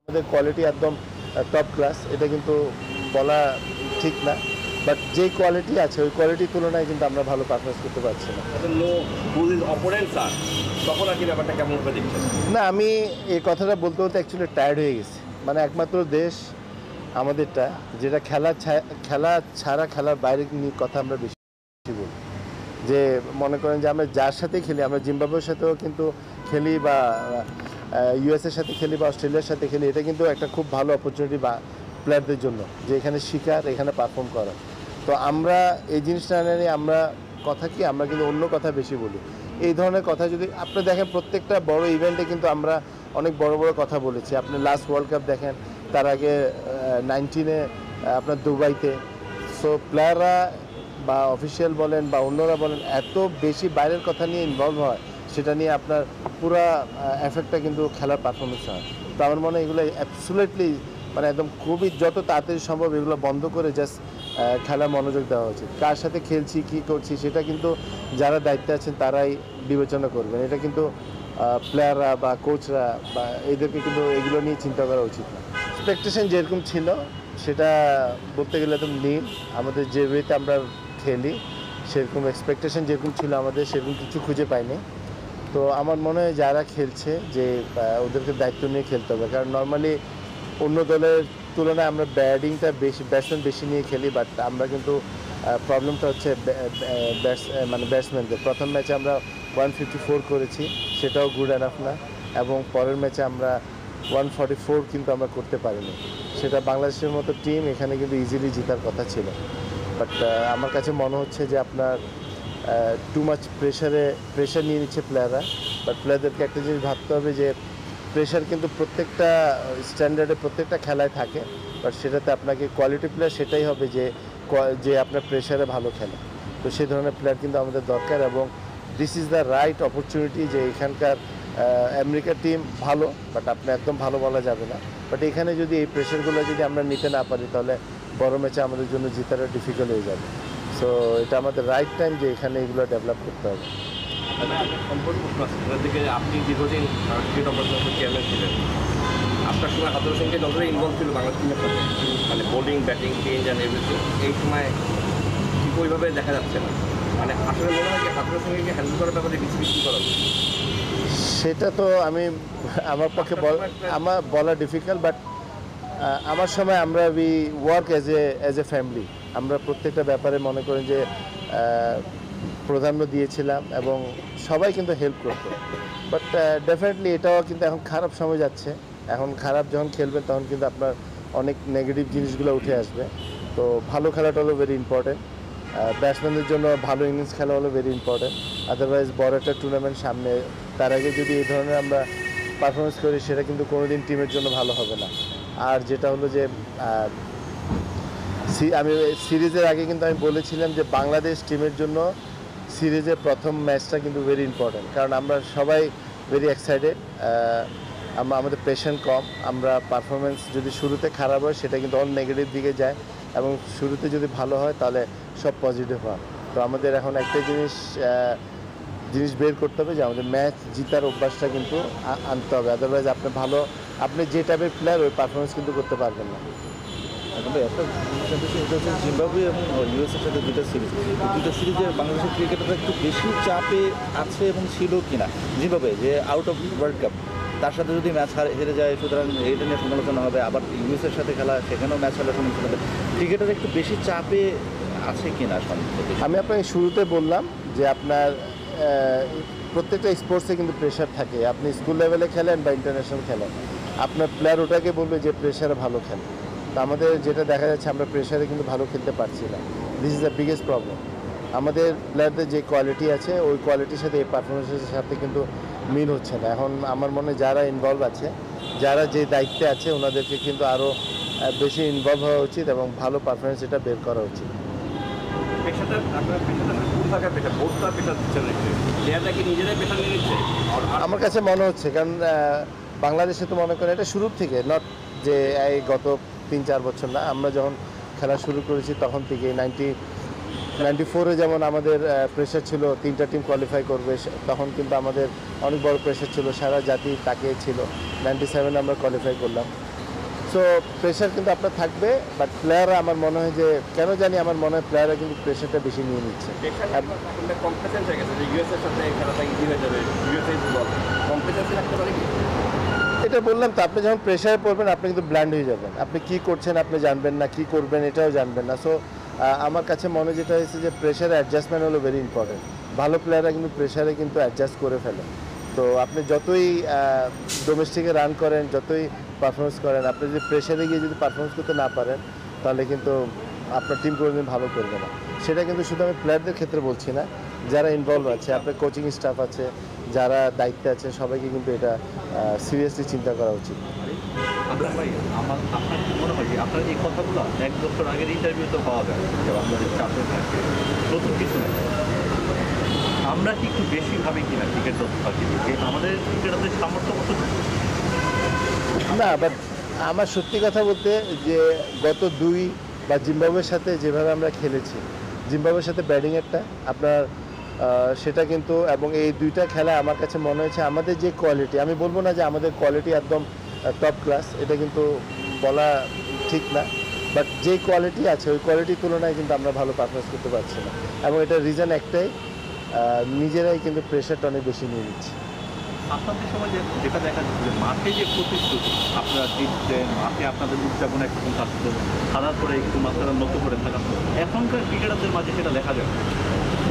আমাদের কোয়ালিটি একদম top class, এটা কিন্তু বলা ঠিক না, বাট যে কোয়ালিটি আছে ওই কোয়ালিটির তুলনায় কিন্তু আমরা ভালো পারফরমেন্স করতে পারছি না। তখন আর কি ব্যাপারটা কেমন করে দেখছেন? না, আমি এই কথাটা বলতে বলতে অ্যাকচুয়ালি টায়ার্ড হয়ে গেছি। মানে একমাত্র দেশ আমাদেরটা যেটা খেলা ছাড়া খেলার বাইরে নিয়ে কথা আমরা বেশি বলি। যে মনে করেন যে আমরা যার সাথে খেলি, আমরা জিম্বাবুয়ের সাথেও কিন্তু খেলি বা ইউএসের সাথে খেলি বা অস্ট্রেলিয়ার সাথে খেলি, এটা কিন্তু একটা খুব ভালো অপরচুনিটি বা প্লেয়ারদের জন্য যে এখানে শিকার, এখানে পারফর্ম করা। তো আমরা এই জিনিসটা নিয়ে আমরা কথা কি আমরা কিন্তু অন্য কথা বেশি বলি। এই ধরনের কথা যদি আপনি দেখেন প্রত্যেকটা বড় ইভেন্টে কিন্তু আমরা অনেক বড় বড় কথা বলেছি। আপনি লাস্ট ওয়ার্ল্ড কাপ দেখেন, তার আগে 19-এ আপনার দুবাইতে। সো প্লেয়াররা বা অফিসিয়াল বলেন বা অন্যরা বলেন এত বেশি বাইরের কথা নিয়ে ইনভলভ হয়, সেটা নিয়ে আপনার পুরা এফেক্টটা কিন্তু খেলার পারফরমেন্স হয়। তো আমার মনে হয় এগুলো অ্যাবসুলেটলি মানে একদম খুবই যত তাড়াতাড়ি সম্ভব এগুলো বন্ধ করে জাস্ট খেলার মনোযোগ দেওয়া উচিত। কার সাথে খেলছি, কী করছি, সেটা কিন্তু যারা দায়িত্বে আছেন তারাই বিবেচনা করবেন। এটা কিন্তু প্লেয়াররা বা কোচরা বা এদেরকে কিন্তু এগুলো নিয়ে চিন্তা করা উচিত না। এক্সপেকটেশন যেরকম ছিল সেটা বলতে গেলে একদম নীল। আমাদের যে ওয়েতে আমরা খেলি সেরকম এক্সপেকটেশন যেরকম ছিল আমাদের সেরকম কিছু খুঁজে পাইনি। তো আমার মনে হয় যারা খেলছে যে ওদেরকে দায়িত্ব নিয়ে খেলতে হবে, কারণ নর্মালি অন্য দলের তুলনায় আমরা ব্যাটিংটা বেশি, ব্যাটসম্যান বেশি নিয়ে খেলি, বাট আমরা কিন্তু প্রবলেমটা হচ্ছে ব্যাটসম্যানদের। প্রথম ম্যাচে আমরা 154 করেছি, সেটাও গুড এনাফ না, এবং পরের ম্যাচে আমরা 144 কিন্তু আমরা করতে পারিনি। সেটা বাংলাদেশের মতো টিম এখানে কিন্তু ইজিলি জেতার কথা ছিল। বাট আমার কাছে মনে হচ্ছে যে আপনার টু মাচ প্রেশার নিয়ে নিচ্ছে প্লেয়াররা। বাট প্লেয়ারদেরকে একটা জিনিস ভাবতে হবে যে প্রেশার কিন্তু প্রত্যেকটা স্ট্যান্ডার্ডে প্রত্যেকটা খেলায় থাকে, বাট সেটাতে আপনাকে কোয়ালিটি প্লেয়ার সেটাই হবে যে আপনার প্রেশারে ভালো খেলে। তো সেই ধরনের প্লেয়ার কিন্তু আমাদের দরকার, এবং this is the right opportunity. যে এখানকার আমেরিকার টিম ভালো, বাট আপনি একদম ভালো বলা যাবে না। বাট এখানে যদি এই প্রেশারগুলো যদি আমরা নিতে না পারি, তাহলে বড় ম্যাচে আমাদের জন্য জেতাটা ডিফিকাল্ট হয়ে যাবে। সো এটা আমাদের রাইট টাইম যে এখানে এগুলো ডেভেলপ করতে হবে। আপনি দীর্ঘদিন ক্রিকেট অপারেশনের চেয়ারম্যান ছিলেন, আপনার সময় হাতুরু সিংকে যতটা ইনভলভ ছিল বাংলাদেশ টিমের সাথে, মানে bowling, batting, change and everything, এই সময় ঠিক ওইভাবে দেখা যাচ্ছে না। মানে আসলে মনে হয় কি হাতুরু সিংকে হ্যান্ডেল করার ব্যাপারে বেশি করা উচিত? সেটা তো আমার পক্ষে বলা ডিফিকাল্ট, বাট আমার সময় আমরা we work as a family. আমরা প্রত্যেকটা ব্যাপারে মনে করেন যে প্রাধান্য দিয়েছিলাম এবং সবাই কিন্তু হেল্প করতো। বাট ডেফিনেটলি এটাও কিন্তু এখন খারাপ সময় যাচ্ছে। এখন খারাপ যখন খেলবেন তখন কিন্তু আপনার অনেক নেগেটিভ জিনিসগুলো উঠে আসবে। তো ভালো খেলাটা হলো ভেরি ইম্পর্টেন্ট। ব্যাটসম্যানদের জন্য ভালো ইনিংস খেলা হলো ভেরি ইম্পর্টেন্ট। আদারওয়াইজ বড় একটা টুর্নামেন্ট সামনে, তার আগে যদি এই ধরনের আমরা পারফরমেন্স করি সেটা কিন্তু কোনোদিন টিমের জন্য ভালো হবে না। আর যেটা হলো যে আমি সিরিজের আগে কিন্তু আমি বলেছিলাম যে বাংলাদেশ টিমের জন্য সিরিজের প্রথম ম্যাচটা কিন্তু ভেরি ইম্পর্টেন্ট, কারণ আমরা সবাই ভেরি এক্সাইটেড। আমাদের প্রেশার কম, আমরা পারফরমেন্স যদি শুরুতে খারাপ হয় সেটা কিন্তু অল নেগেটিভ দিকে যায়, এবং শুরুতে যদি ভালো হয় তাহলে সব পজিটিভ হয়। তো আমাদের এখন একটা জিনিস বের করতে হবে যে আমাদের ম্যাচ জিতার অভ্যাসটা কিন্তু আনতে হবে। আদারওয়াইজ আপনি যে টাইপের প্লেয়ার ওই পারফরমেন্স কিন্তু করতে পারবেন না। একটা বিষয় এটা হচ্ছে জিম্বাবুয়ে এবং ইউএসের সাথে দুটো সিরিজে বাংলাদেশের ক্রিকেটাররা একটু বেশি চাপে আছে এবং ছিল কিনা। জিম্বাবুয়ে যে আউট অফ ওয়ার্ল্ড কাপ, তার সাথে যদি ম্যাচ হেরে যায়, সুতরাং এটা নিয়ে সমালোচনা হবে। আবার ইউএসের সাথে খেলা, সেখানেও ম্যাচ হলে সমালোচনা হবে। ক্রিকেটার একটু বেশি চাপে আছে কিনা? আমি আপনাকে শুরুতে বললাম যে আপনার প্রত্যেকটা স্পোর্টসে কিন্তু প্রেশার থাকে। আপনি স্কুল লেভেলে খেলেন বা ইন্টারন্যাশনাল খেলেন, আপনার প্লেয়ার ওটাকে বলবে যে প্রেশারে ভালো খেলে। তো আমাদের যেটা দেখা যাচ্ছে আমরা প্রেশারে কিন্তু ভালো খেলতে পারছি না। This is the biggest problem. আমাদের প্লেয়ারদের যে কোয়ালিটি আছে ওই কোয়ালিটির সাথে এই পারফরমেন্সের সাথে কিন্তু মিল হচ্ছে না। এখন আমার মনে হয় যারা ইনভলভ আছে, যারা যে দায়িত্বে আছে, ওনাদেরকে কিন্তু আরও বেশি ইনভলভ হওয়া উচিত এবং ভালো পারফরমেন্স এটা বের করা উচিত। আমার কাছে মনে হচ্ছে, কারণ বাংলাদেশে তো মনে করেন এটা শুরুর থেকে, নট যে এই গত 3-4 বছর না, আমরা যখন খেলা শুরু করেছি তখন থেকে 94-এ যেমন আমাদের প্রেশার ছিল 3টা টিম কোয়ালিফাই করবে, তখন কিন্তু আমাদের অনেক বড় প্রেশার ছিল, সারা জাতি তাকিয়ে ছিল। 97-এ আমরা কোয়ালিফাই করলাম। সো প্রেশার কিন্তু আপনার থাকবে, বাট প্লেয়াররা আমার মনে হয় যে কেন জানি আমার মনে হয় প্লেয়াররা কিন্তু প্রেশারটা বেশি নিয়ে নিচ্ছে। কমপ্লেসেন্স হয়ে গেছে যে ইউএস এর সাথে খেলাটা ইজি হয়ে যাবে, ইউএসএ দল কমপ্লেসেন্সি রাখতে পারে কি? এটা বললাম তো, আপনি যখন প্রেশারে পড়বেন আপনি কিন্তু ব্ল্যান্ড হয়ে যাবেন, আপনি কি করছেন আপনি জানবেন না, কি করবেন এটাও জানবেন না। সো আমার কাছে মনে যেটা হয়েছে যে প্রেশারে অ্যাডজাস্টমেন্ট হলো ভেরি ইম্পর্টেন্ট। ভালো প্লেয়াররা কিন্তু প্রেশারে কিন্তু অ্যাডজাস্ট করে ফেলে। তো আপনি যতই ডোমেস্টিকে রান করেন, যতই পারফরমেন্স করেন, আপনি যদি প্রেশারে গিয়ে যদি পারফরমেন্স করতে না পারেন তাহলে কিন্তু আপনার টিম কোনোদিন ভালো করবে না। সেটা কিন্তু শুধু আমি প্লেয়ারদের ক্ষেত্রে বলছি না, যারা ইনভলভ আছে, আপনার কোচিং স্টাফ আছে, যারা দায়িত্বে আছে, সবাইকে কিন্তু এটা সিরিয়াসলি চিন্তা করা উচিত। আপনার ভাই আপনার কি মনে হয় যে আপনার এই কথাগুলো 1 বছর আগের ইন্টারভিউতে পাওয়া যায় যে বাংলাদেশ চাপে থাকে, নতুন কিছু না? আমরা কি একটু বেশি ভাবি কিনা ক্রিকেট দর্শক, যে আমাদের ক্রিকেটারদের সামর্থ্য মতো? না, বাট আমার সত্যি কথা বলতে যে গত 2 বা জিম্বাবুয়ের সাথে যেভাবে আমরা খেলেছি, জিম্বাবুয়ের সাথে ব্যাটিংয়েরটা আপনার সেটা কিন্তু, এবং এই 2টা খেলা আমার কাছে মনে হয়েছে আমাদের যে কোয়ালিটি, আমি বলবো না যে আমাদের কোয়ালিটি একদম টপ ক্লাস, এটা কিন্তু বলা ঠিক না, বাট যে কোয়ালিটি আছে ওই কোয়ালিটির তুলনায় কিন্তু আমরা ভালো পারফরমেন্স করতে পারছি না। এবং এটার রিজন একটাই, নিজেরাই কিন্তু প্রেশারটা অনেক বেশি নিয়ে নিচ্ছি। আপনাদের সময় যেটা দেখা যাচ্ছে যে মাঠে যে প্রতিশ্রুতি আপনারা দিচ্ছেন, মাঠে আপনাদের উদযাপন একরকম থাকতো, খেলার পরে একটু মাত্রা নতুন করে থাকতো, এখনকার ক্রিকেটারদের মাঝে সেটা দেখা যায়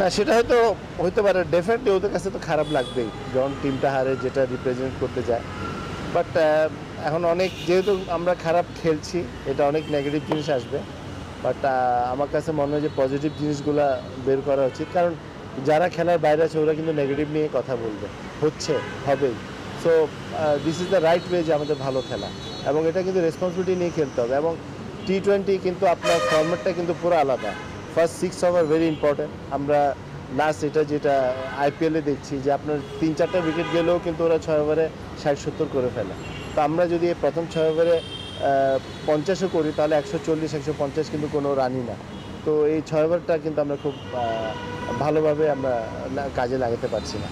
না, সেটা হয়তো হতে পারে, ডেফিনেটলি ওদের কাছে তো খারাপ লাগবেই যখন টিমটা হারে, যেটা রিপ্রেজেন্ট করতে যায়। বাট এখন অনেক, যেহেতু আমরা খারাপ খেলছি, এটা অনেক নেগেটিভ জিনিস আসবে, বাট আমার কাছে মনে হয় যে পজিটিভ জিনিসগুলো বের করা উচিত, কারণ যারা খেলার বাইরে আছে ওরা কিন্তু নেগেটিভ নিয়ে কথা বলবে, হচ্ছে, হবেই। So this is the right way যে আমাদের ভালো খেলা, এবং এটা কিন্তু রেসপন্সিবিলিটি নিয়ে খেলতে হবে। এবং T20 কিন্তু আপনার ফর্ম্যাটটা কিন্তু পুরো আলাদা। First 6 over very important. আমরা লাস্ট যেটা IPL-এ দেখছি যে আপনার 3-4টা উইকেট গেলেও কিন্তু ওরা 6 ওভারে 60-70 করে ফেলে। তো আমরা যদি এই প্রথম 6 ওভারে 50ও করি তাহলে 140-150 কিন্তু কোনো রানই না। তো এই 6 ওভারটা কিন্তু আমরা খুব ভালোভাবে আমরা কাজে লাগাতে পারছি না।